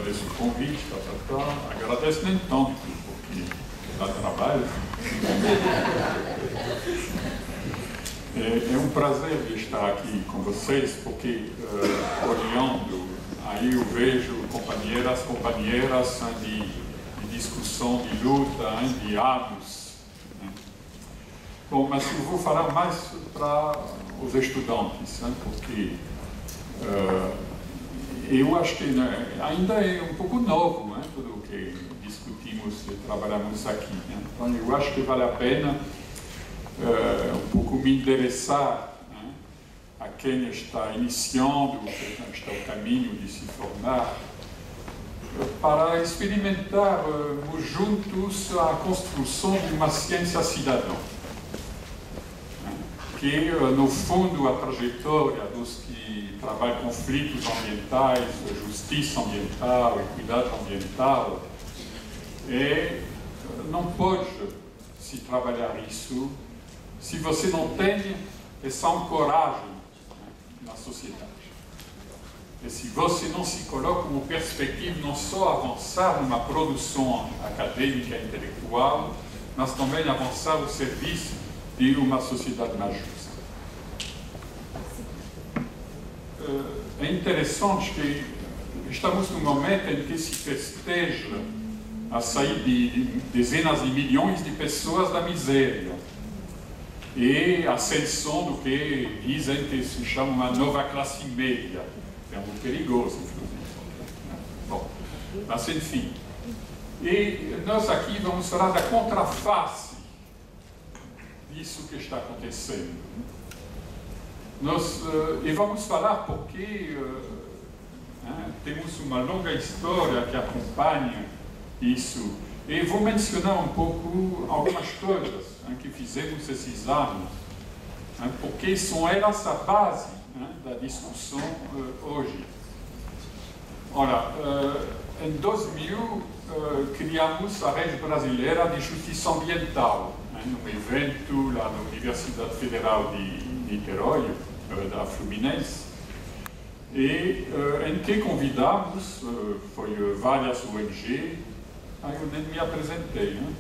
agradeço o convite, agradeço nem tanto, porque dá trabalho. É um prazer de estar aqui com vocês, porque olhando, aí eu vejo companheiras de discussão, de luta, de anos. Né? Bom, mas eu vou falar mais para os estudantes, né? Porque eu acho que ainda é um pouco novo, né? Tudo o que discutimos e trabalhamos aqui. Né? Então eu acho que vale a pena um pouco me interessar, né, a quem está iniciando, está o caminho de se formar, para experimentarmos juntos a construção de uma ciência cidadã, né, que, no fundo, a trajetória dos que trabalham conflitos ambientais, justiça ambiental e cuidado ambiental, não pode se trabalhar isso se você não tem essa ancoragem, né, na sociedade. E se você não se coloca como perspectiva não só avançar numa produção acadêmica e intelectual, mas também avançar ao serviço de uma sociedade mais justa. É interessante que estamos num momento em que se festeja a saída de dezenas de milhões de pessoas da miséria e a ascensão do que dizem que se chama uma nova classe média. É muito perigoso, inclusive. Bom, mas enfim. E nós aqui vamos falar da contraface disso que está acontecendo. E vamos falar porque temos uma longa história que acompanha isso. E vou mencionar um pouco algumas coisas que fizemos esses anos, porque são elas a base da discussão hoje. Ora, em 2000, criamos a Rede Brasileira de Justiça Ambiental, num evento lá na Universidade Federal de Niterói, da Fluminense, e em que convidamos, foi várias ONG, eu nem me apresentei, né?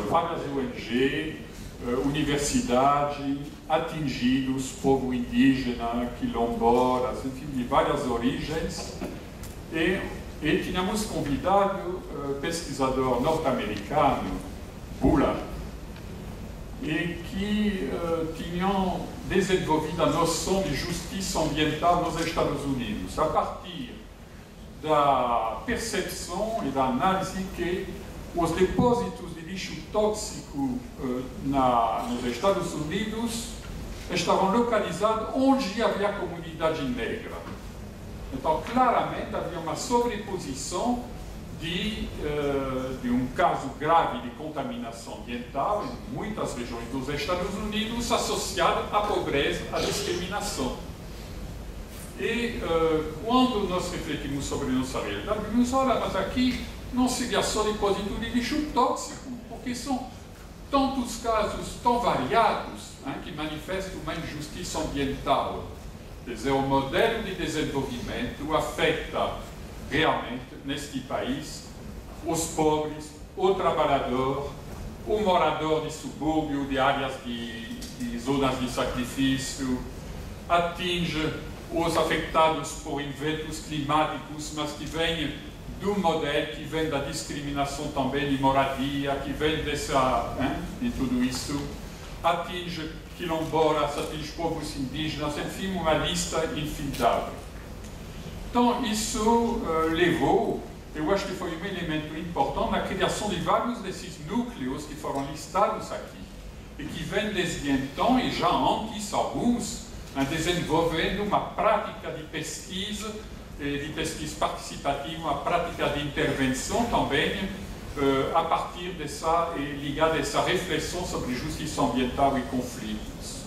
Várias ONG, universidade, atingidos, povo indígena, quilombolas, enfim, de várias origens, e tínhamos convidado pesquisador norte-americano, Bullard, e que tinham desenvolvido a noção de justiça ambiental nos Estados Unidos, a partir da percepção e da análise que os depósitos de lixo tóxico nos Estados Unidos estavam localizados onde havia comunidade negra. Então, claramente, havia uma sobreposição de um caso grave de contaminação ambiental em muitas regiões dos Estados Unidos associado à pobreza, à discriminação. E quando nós refletimos sobre nossa realidade, vimos, olha, mas aqui não seria só depósito de lixo tóxico, porque são tantos casos tão variados, que manifestam uma injustiça ambiental. Quer dizer, o modelo de desenvolvimento afeta realmente, neste país, os pobres, o trabalhador, o morador de subúrbio, de áreas de zonas de sacrifício, atinge os afetados por eventos climáticos, mas que vêm do modelo, que vem da discriminação também de moradia, que vem de tudo isso, atinge quilombolas, atinge povos indígenas, enfim, uma lista infindável. Então, isso levou, eu acho que foi um elemento importante na criação de vários desses núcleos que foram listados aqui, e que vêm desde então, e já antes, alguns, desenvolvendo uma prática de pesquisa participativa, uma prática de intervenção também, a partir ligada a essa reflexão sobre justiça ambiental e conflitos.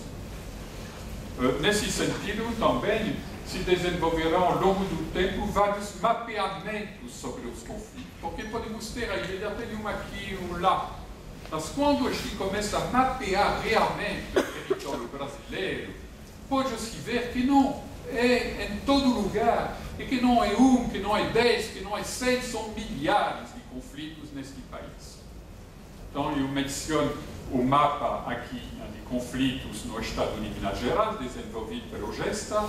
Nesse sentido, também, se desenvolverão ao longo do tempo vários mapeamentos sobre os conflitos, porque podemos ter a ideia de um aqui e um lá, mas quando a gente começa a mapear realmente o território brasileiro, pode-se ver que não, é em todo lugar, e que não é um, que não é 10, que não é 100, são milhares de conflitos neste país. Então, eu menciono o mapa aqui de conflitos no estado de Minas Gerais, desenvolvido pelo Gesta.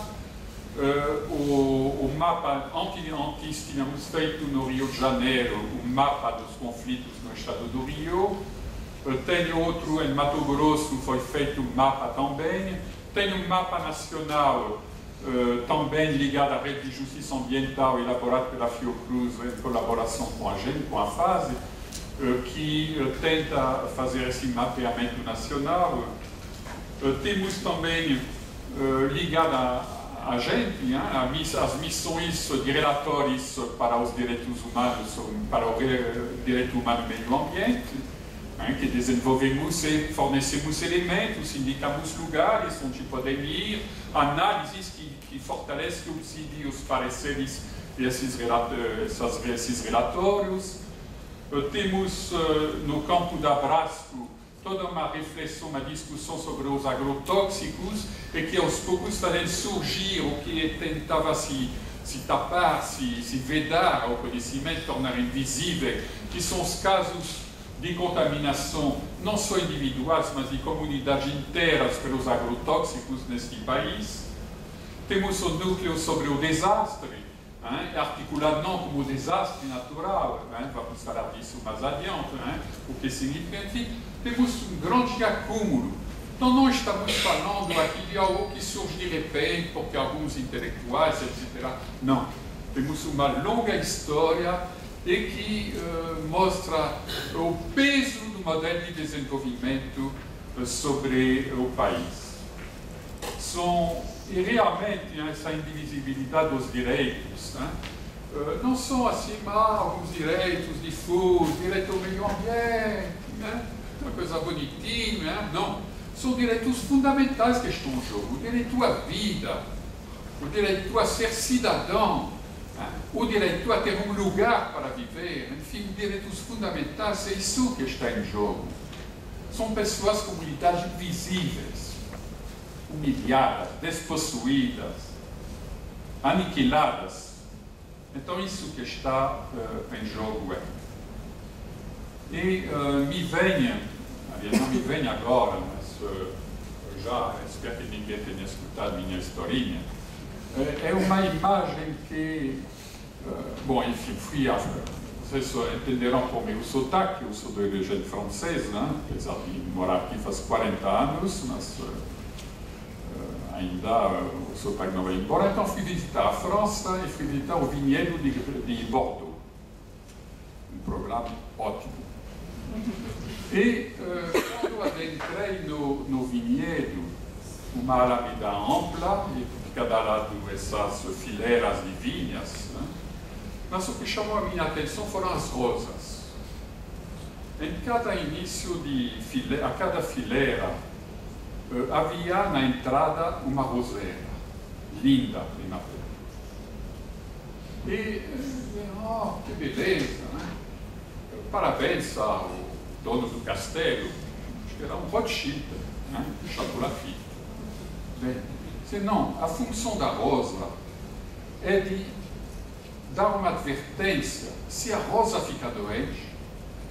O mapa, antes tínhamos feito no Rio de Janeiro o mapa dos conflitos no estado do Rio. Tenho outro em Mato Grosso, foi feito um mapa também. Tenho um mapa nacional também ligado à rede de justiça ambiental, elaborado pela Fiocruz em colaboração com a gente, com a FASE, que tenta fazer esse mapeamento nacional. Temos também ligado a gente, as missões de relatores para os direitos humanos, para o direito humano e meio ambiente, que desenvolvemos e fornecemos elementos, indicamos lugares onde podem ir, análises que fortalecem os pareceres desses relatórios. Temos no campo da Brasco toda uma reflexão, uma discussão sobre os agrotóxicos e que aos poucos fazem surgir o que tentava se tapar, se vedar ao conhecimento, tornar invisível, que são os casos de contaminação, não só individuais, mas de comunidades inteiras pelos agrotóxicos neste país. Temos o núcleo sobre o desastre, articulado não como desastre natural, vamos falar disso mais adiante, o que significa, enfim, temos um grande acúmulo. Então não estamos falando aqui de algo que surge de repente, porque alguns intelectuais, etc. Não, temos uma longa história e que mostra o peso do modelo de desenvolvimento sobre o país. E realmente essa indivisibilidade dos direitos não são assim alguns direitos difusos, direito ao meio ambiente, uma coisa bonitinha, não. São direitos fundamentais que estão em jogo, o direito à vida, o direito a ser cidadão, o direito a ter um lugar para viver, enfim, direitos fundamentais, é isso que está em jogo. São pessoas, comunidades invisíveis, humilhadas, despossuídas, aniquiladas. Então, isso que está em jogo E me venha, não me venha agora, mas já espero que ninguém tenha escutado minha historinha, é uma imagem que, bom, enfim, vocês entenderam por meu sotaque, eu sou de origem francesa, apesar de morar aqui faz 40 anos, mas ainda o sotaque não vai embora, então fui visitar a França e fui visitar o vinhedo de Bordeaux. Um programa ótimo. E quando adentrei no vinhedo, uma alameda ampla, e de cada lado essas fileiras de vinhas, mas o que chamou a minha atenção foram as rosas. Em cada início a cada fileira, havia na entrada uma roseira, linda, primavera. E, que beleza, Parabéns ao dono do castelo, acho que era um Rothschild, Chateau Lafite. Bem, senão, a função da rosa é de dar uma advertência. Se a rosa fica doente,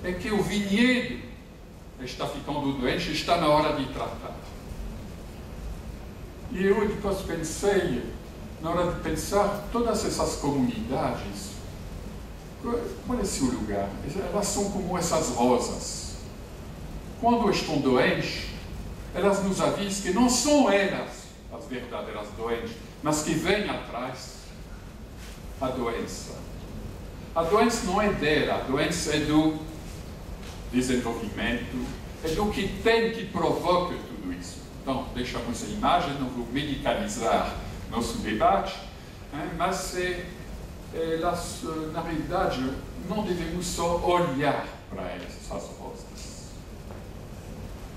é que o vinhedo está ficando doente, está na hora de tratar. E eu depois pensei, na hora de pensar, todas essas comunidades, qual é o seu lugar? Elas são como essas rosas. Quando estão doentes, elas nos avisam que não são elas as verdadeiras doentes, mas que vem atrás a doença. A doença não é dela, a doença é do desenvolvimento, é do que tem que provoca tudo isso. Então, deixamos a imagem, não vou medicalizar nosso debate, mas na realidade, não devemos só olhar para essas rosas.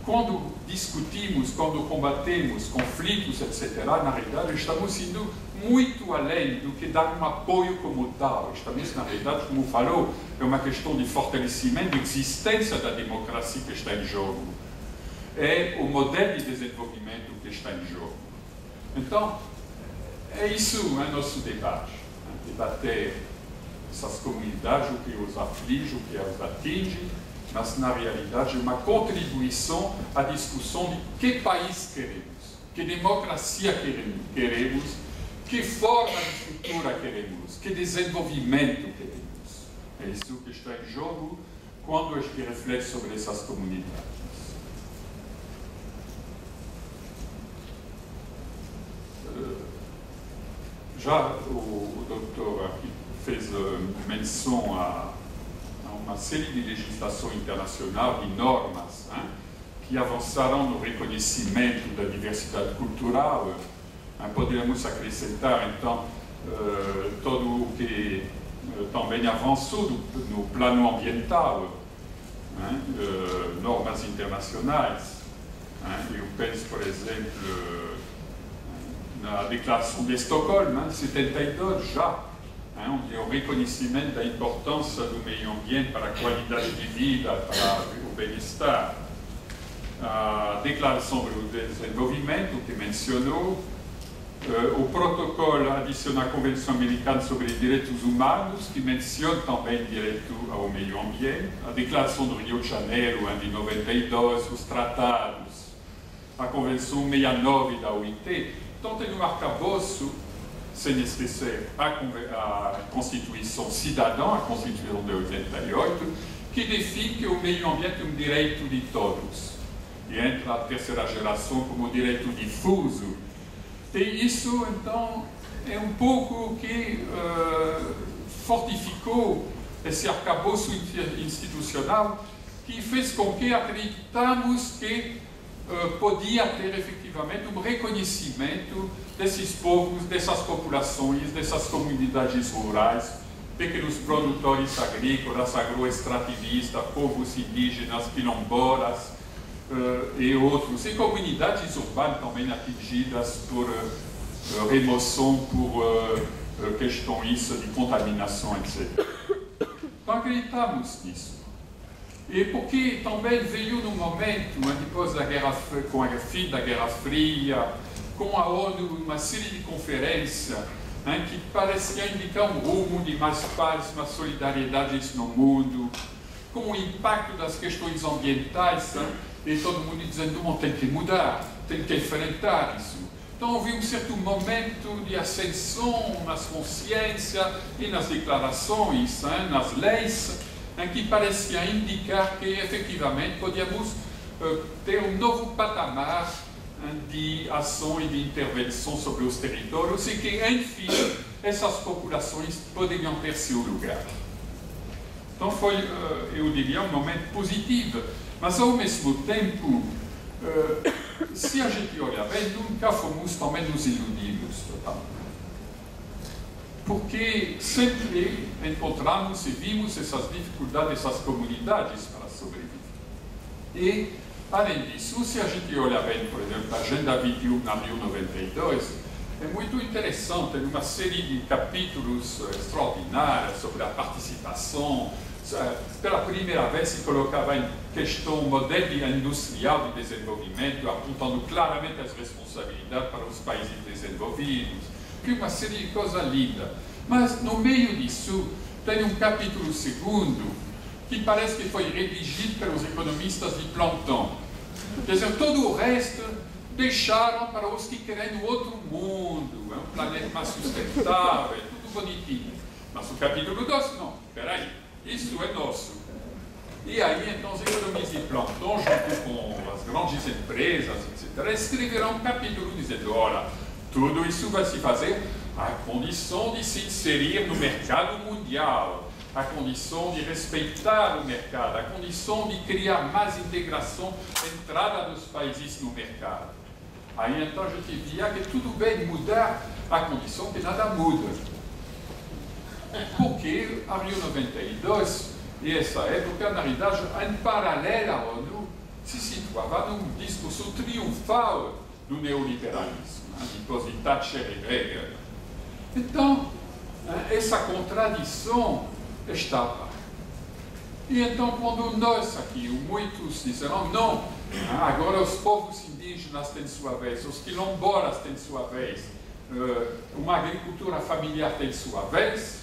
Quando discutimos, quando combatemos conflitos, etc., na realidade, estamos indo muito além do que dar um apoio como tal. Estamos, na realidade, como falou, é uma questão de fortalecimento, de existência da democracia que está em jogo. É o modelo de desenvolvimento que está em jogo. Então, É isso o nosso debate. Debater essas comunidades, o que os aflige, o que os atinge, mas na realidade é uma contribuição à discussão de que país queremos, que democracia queremos, que forma de cultura queremos, que desenvolvimento queremos. É isso que está em jogo quando a gente reflete sobre essas comunidades. Já o doutor aqui fez menção a uma série de legislação internacional, de normas, que avançaram no reconhecimento da diversidade cultural. Poderíamos acrescentar, então, todo o que também avançou no plano ambiental, normas internacionais. Eu penso, por exemplo, na Declaração de Estocolmo, 72 já, onde é o reconhecimento da importância do meio ambiente para a qualidade de vida, para o bem-estar. A Declaração do Desenvolvimento, que mencionou, o protocolo adiciona à Convenção Americana sobre Direitos Humanos, que menciona também o direito ao meio ambiente, a Declaração do Rio de Janeiro, de 92, os tratados, a Convenção 69 da OIT. Então, tem um arcabouço, sem esquecer a Constituição Cidadã, a Constituição de 88, que define que o meio ambiente é um direito de todos. E entra a terceira geração como direito difuso. E isso, então, é um pouco que fortificou esse arcabouço institucional que fez com que acreditamos que podia ter efetivamente um reconhecimento desses povos, dessas populações, dessas comunidades rurais, pequenos produtores agrícolas, agroextrativistas, povos indígenas, quilombolas e outros, e comunidades urbanas também atingidas por remoção, por questões de contaminação, etc. Então acreditamos nisso. E porque também veio num momento, depois da guerra, com o fim da Guerra Fria, com a ONU, uma série de conferências que pareciam indicar um rumo de mais paz, mais solidariedade no mundo, com o impacto das questões ambientais, e todo mundo dizendo que tem que mudar, tem que enfrentar isso. Então houve um certo momento de ascensão nas consciências e nas declarações, nas leis, que parecia indicar que, efetivamente, podíamos ter um novo patamar de ação e de intervenção sobre os territórios e que, enfim, essas populações poderiam ter seu lugar. Então foi, eu diria, um momento positivo, mas, ao mesmo tempo, se a gente olha bem, nunca fomos também nos iludidos totalmente. Porque sempre encontramos e vimos essas dificuldades dessas comunidades para sobreviver. E, além disso, se a gente olha bem, por exemplo, a Agenda 21 na Rio 92, é muito interessante, tem uma série de capítulos extraordinários sobre a participação. Pela primeira vez se colocava em questão o modelo industrial de desenvolvimento, apontando claramente as responsabilidades para os países desenvolvidos. Que uma série de coisas lindas. Mas, no meio disso, tem um capítulo segundo que parece que foi redigido pelos economistas de plantão. Quer dizer, todo o resto deixaram para os que querem um outro mundo, um planeta mais sustentável, tudo bonitinho. Mas o capítulo 2, não, peraí, isso é nosso. E aí, então, os economistas de plantão, junto com as grandes empresas, etc., escreverão um capítulo dizendo, olha, tudo isso vai se fazer à condição de se inserir no mercado mundial, à condição de respeitar o mercado, à condição de criar mais integração, entrada dos países no mercado. Aí então a gente via que tudo bem mudar, à condição que nada muda. Porque a Rio 92, e essa época, na realidade, em paralelo à ONU, se situava num discurso triunfal do neoliberalismo, depois de Thatcher e Reagan. Então, essa contradição estava. E então, quando nós aqui, muitos disseram, não, agora os povos indígenas têm sua vez, os quilombolas têm sua vez, uma agricultura familiar tem sua vez.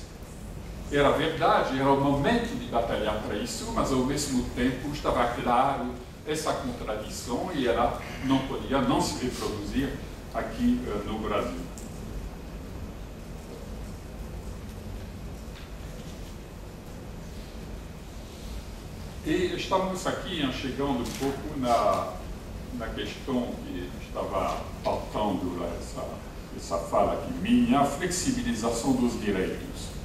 Era verdade, era o momento de batalhar para isso, mas ao mesmo tempo estava claro essa contradição e ela não podia não se reproduzir aqui no Brasil. E estamos aqui chegando um pouco na questão que estava pautando essa fala aqui minha, a flexibilização dos direitos.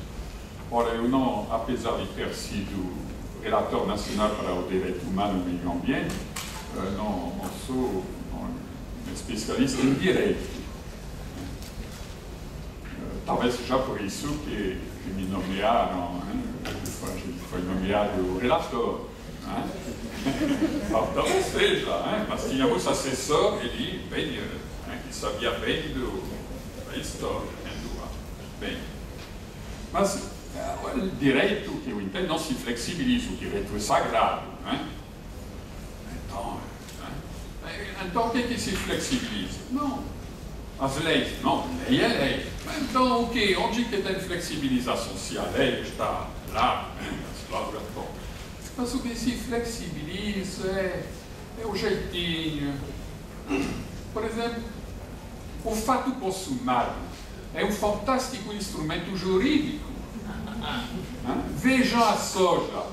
Ora, eu não, apesar de ter sido relator nacional para o direito humano e meio ambiente, não sou um especialista em direito. Talvez seja por isso que me nomearam, foi nomeado relator. Talvez seja, mas tínhamos assessor, ele bem, que sabia bem da história. Bem. Mas o direito que eu entendo não se flexibiliza, o direito é sagrado. Então o que se flexibiliza? Não. As leis, não, lei é lei. Então, o que? Onde que tem flexibilização? Se a lei está lá, nas cláusulas, mas o que se flexibiliza é o jeitinho. Por exemplo, o fato consumado é um fantástico instrumento jurídico. Vejam a soja,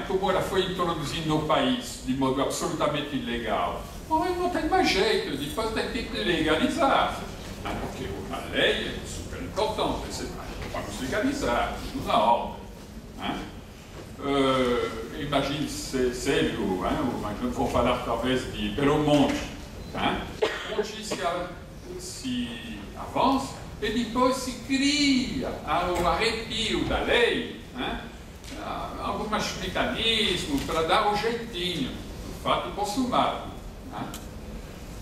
como ela foi introduzida no país de modo absolutamente ilegal. Não tem mais jeito, depois tem que legalizar. Porque a lei é super importante, vamos legalizar, tudo na ordem. Imagine sério, mas vou falar talvez de Belo Monte. Onde se avança e depois se cria o arrepio da lei, alguns mecanismos para dar o jeitinho do fato consumado.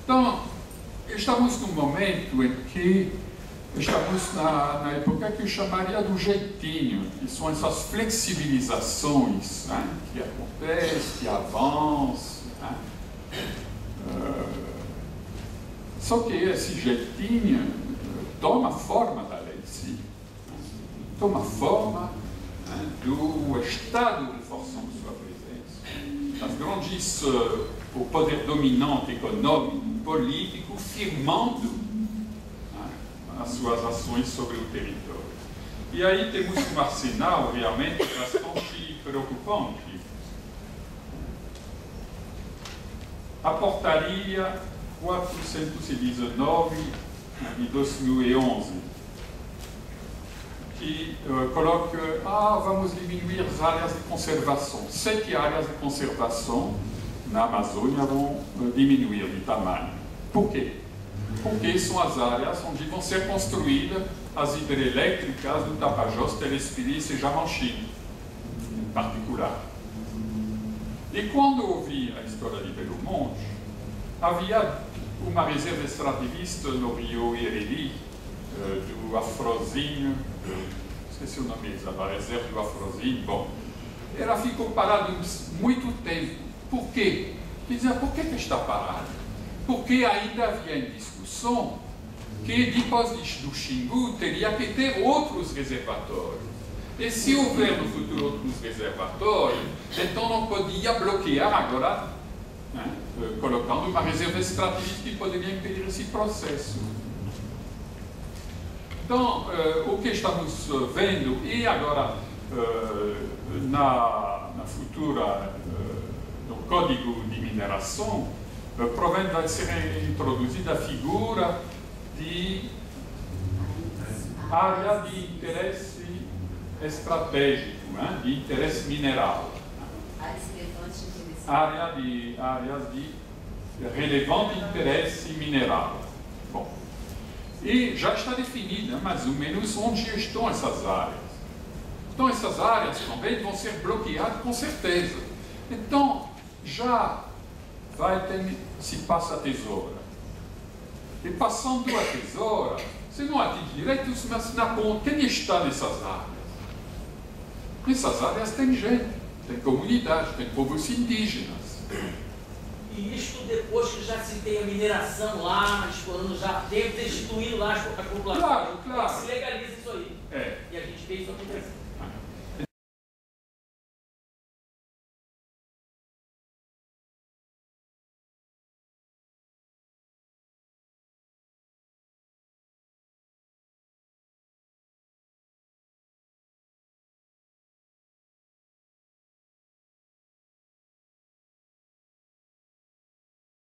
Então, estamos num momento em que estamos na época que eu chamaria do jeitinho, que são essas flexibilizações que acontecem, que avançam. Só que esse jeitinho toma forma da lei, sim. Toma forma do Estado reforçando sua presença. As grandes, o poder dominante econômico, político, firmando as suas ações sobre o território. E aí temos um arsenal realmente bastante preocupante. A portaria 419 de 2011, que coloca, vamos diminuir as áreas de conservação. 7 áreas de conservação na Amazônia vão diminuir de tamanho. Por quê? Porque são as áreas onde vão ser construídas as hidrelétricas do Tapajós, Telespires e Jamanchim, em particular. E quando ouvi a história de Belo Monte, havia uma reserva extrativista no Rio Ireli, do Afrozinho, esqueci o nome exato, a reserva do Afrozinho. Bom, ela ficou parada muito tempo. Por quê? Dizia, por que está parada? Porque ainda havia em discussão que depois do Xingu teria que ter outros reservatórios. E se houver no futuro outros reservatórios, então não podia bloquear agora, colocando uma reserva extrativista que poderia impedir esse processo. Então, o que estamos vendo, e agora na futura, no Código de Mineração, provavelmente vai ser introduzida a figura de área de interesse estratégico, de interesse mineral. Áreas de relevante interesse mineral. Bom, e já está definida mais ou menos onde estão essas áreas. Então essas áreas também vão ser bloqueadas com certeza. Então já vai ter, se passa a tesoura. E passando a tesoura, você não atinge direitos, mas na ponta, quem está nessas áreas? Nessas áreas tem gente, tem comunidade, tem povos indígenas. E isto depois que já se tem a mineração lá, explorando já, destituindo lá a população. Claro. Se legaliza isso aí. É. E a gente vê isso acontecer.